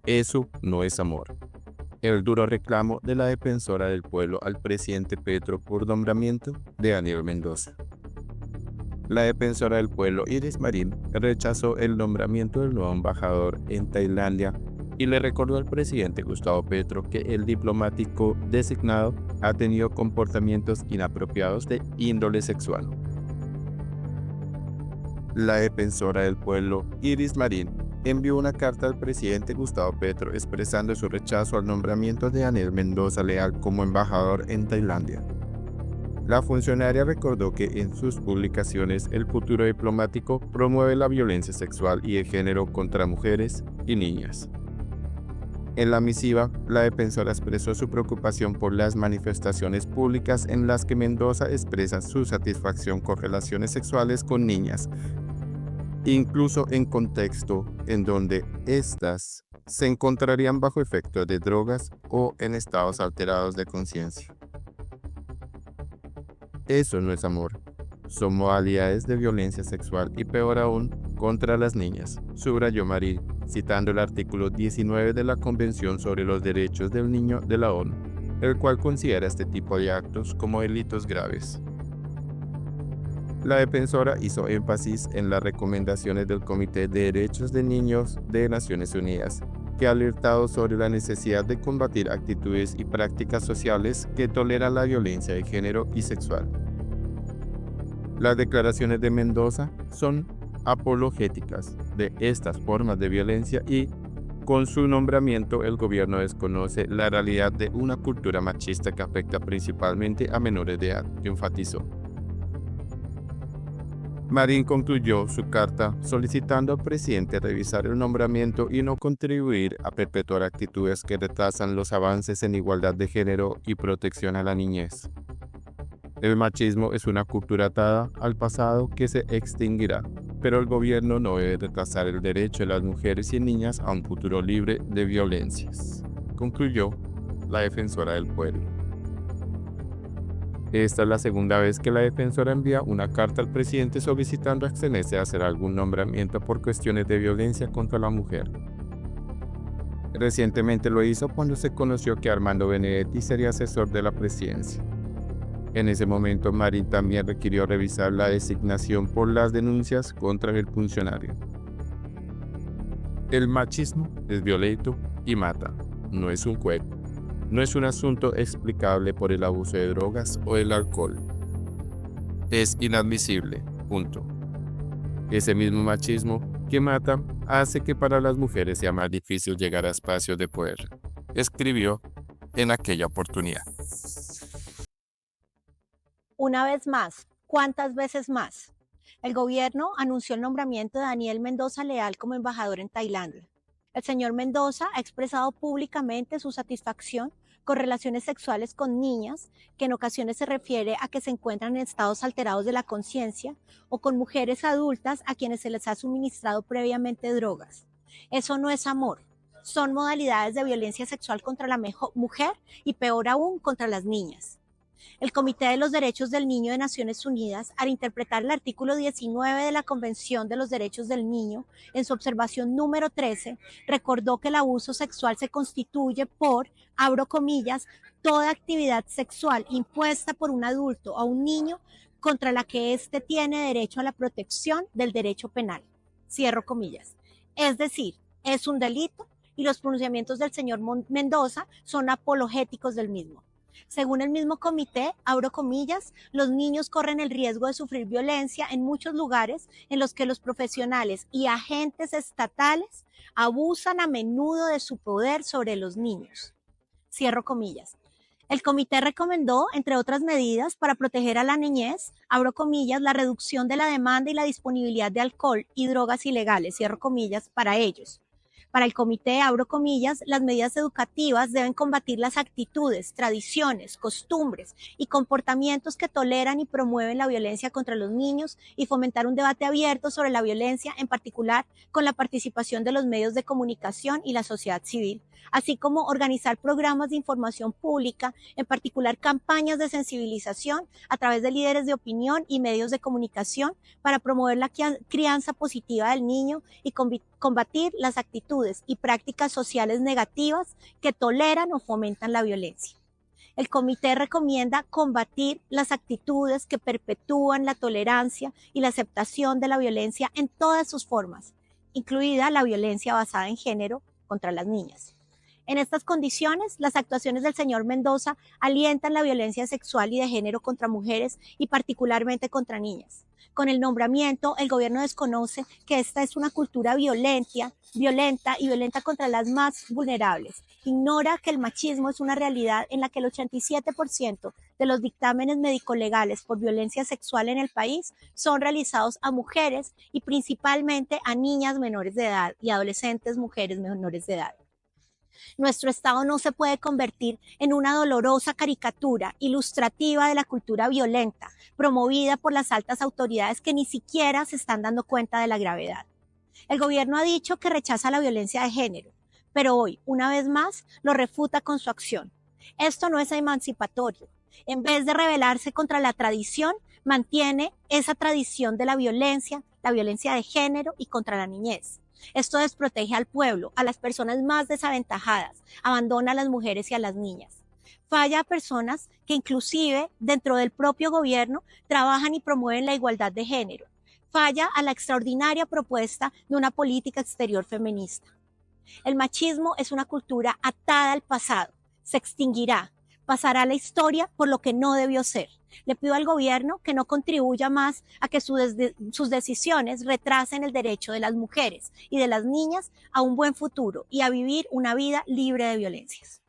Eso no es amor. El duro reclamo de la defensora del pueblo al presidente Petro por nombramiento de Daniel Mendoza. La defensora del pueblo, Iris Marín, rechazó el nombramiento del nuevo embajador en Tailandia y le recordó al presidente Gustavo Petro que el diplomático designado ha tenido comportamientos inapropiados de índole sexual. La defensora del pueblo, Iris Marín, envió una carta al presidente Gustavo Petro expresando su rechazo al nombramiento de Daniel Mendoza Leal como embajador en Tailandia. La funcionaria recordó que en sus publicaciones el futuro diplomático promueve la violencia sexual y de género contra mujeres y niñas. En la misiva, la defensora expresó su preocupación por las manifestaciones públicas en las que Mendoza expresa su satisfacción con relaciones sexuales con niñas, incluso en contexto en donde éstas se encontrarían bajo efectos de drogas o en estados alterados de conciencia. Eso no es amor. Son modalidades de violencia sexual y peor aún, contra las niñas, subrayó Marín, citando el artículo 19 de la Convención sobre los Derechos del Niño de la ONU, el cual considera este tipo de actos como delitos graves. La defensora hizo énfasis en las recomendaciones del Comité de Derechos de Niños de Naciones Unidas, que ha alertado sobre la necesidad de combatir actitudes y prácticas sociales que toleran la violencia de género y sexual. Las declaraciones de Mendoza son apologéticas de estas formas de violencia y, con su nombramiento, el gobierno desconoce la realidad de una cultura machista que afecta principalmente a menores de edad, enfatizó. Marín concluyó su carta solicitando al presidente revisar el nombramiento y no contribuir a perpetuar actitudes que retrasan los avances en igualdad de género y protección a la niñez. El machismo es una cultura atada al pasado que se extinguirá, pero el gobierno no debe retrasar el derecho de las mujeres y niñas a un futuro libre de violencias, concluyó la defensora del pueblo. Esta es la segunda vez que la defensora envía una carta al presidente solicitando abstenerse a hacer algún nombramiento por cuestiones de violencia contra la mujer. Recientemente lo hizo cuando se conoció que Armando Benedetti sería asesor de la presidencia. En ese momento, Marín también requirió revisar la designación por las denuncias contra el funcionario. El machismo es violento y mata, no es un juego. No es un asunto explicable por el abuso de drogas o el alcohol. Es inadmisible, punto. Ese mismo machismo que mata hace que para las mujeres sea más difícil llegar a espacios de poder, escribió en aquella oportunidad. Una vez más, ¿cuántas veces más? El gobierno anunció el nombramiento de Daniel Mendoza Leal como embajador en Tailandia. El señor Mendoza ha expresado públicamente su satisfacción con relaciones sexuales con niñas, que en ocasiones se refiere a que se encuentran en estados alterados de la conciencia, o con mujeres adultas a quienes se les ha suministrado previamente drogas. Eso no es amor. Son modalidades de violencia sexual contra la mujer y peor aún contra las niñas. El Comité de los Derechos del Niño de Naciones Unidas, al interpretar el artículo 19 de la Convención de los Derechos del Niño, en su observación número 13, recordó que el abuso sexual se constituye por, abro comillas, toda actividad sexual impuesta por un adulto a un niño contra la que éste tiene derecho a la protección del derecho penal. Cierro comillas. Es decir, es un delito y los pronunciamientos del señor Mendoza son apologéticos del mismo. Según el mismo comité, abro comillas, los niños corren el riesgo de sufrir violencia en muchos lugares en los que los profesionales y agentes estatales abusan a menudo de su poder sobre los niños. Cierro comillas. El comité recomendó, entre otras medidas, para proteger a la niñez, abro comillas, la reducción de la demanda y la disponibilidad de alcohol y drogas ilegales, cierro comillas, para ellos. Para el comité, abro comillas, las medidas educativas deben combatir las actitudes, tradiciones, costumbres y comportamientos que toleran y promueven la violencia contra los niños y fomentar un debate abierto sobre la violencia, en particular con la participación de los medios de comunicación y la sociedad civil, así como organizar programas de información pública, en particular campañas de sensibilización a través de líderes de opinión y medios de comunicación para promover la crianza positiva del niño y combatir las actitudes actitudes y prácticas sociales negativas que toleran o fomentan la violencia. El comité recomienda combatir las actitudes que perpetúan la tolerancia y la aceptación de la violencia en todas sus formas, incluida la violencia basada en género contra las niñas. En estas condiciones, las actuaciones del señor Mendoza alientan la violencia sexual y de género contra mujeres y particularmente contra niñas. Con el nombramiento, el gobierno desconoce que esta es una cultura violenta y violenta contra las más vulnerables. Ignora que el machismo es una realidad en la que el 87% de los dictámenes médico-legales por violencia sexual en el país son realizados a mujeres y principalmente a niñas menores de edad y adolescentes mujeres menores de edad. Nuestro Estado no se puede convertir en una dolorosa caricatura ilustrativa de la cultura violenta, promovida por las altas autoridades que ni siquiera se están dando cuenta de la gravedad. El gobierno ha dicho que rechaza la violencia de género, pero hoy, una vez más, lo refuta con su acción. Esto no es emancipatorio. En vez de rebelarse contra la tradición, mantiene esa tradición de la violencia de género y contra la niñez. Esto desprotege al pueblo, a las personas más desaventajadas, abandona a las mujeres y a las niñas. Falla a personas que inclusive dentro del propio gobierno trabajan y promueven la igualdad de género. Falla a la extraordinaria propuesta de una política exterior feminista. El machismo es una cultura atada al pasado, se extinguirá, pasará a la historia por lo que no debió ser. Le pido al gobierno que no contribuya más a que sus decisiones retrasen el derecho de las mujeres y de las niñas a un buen futuro y a vivir una vida libre de violencias.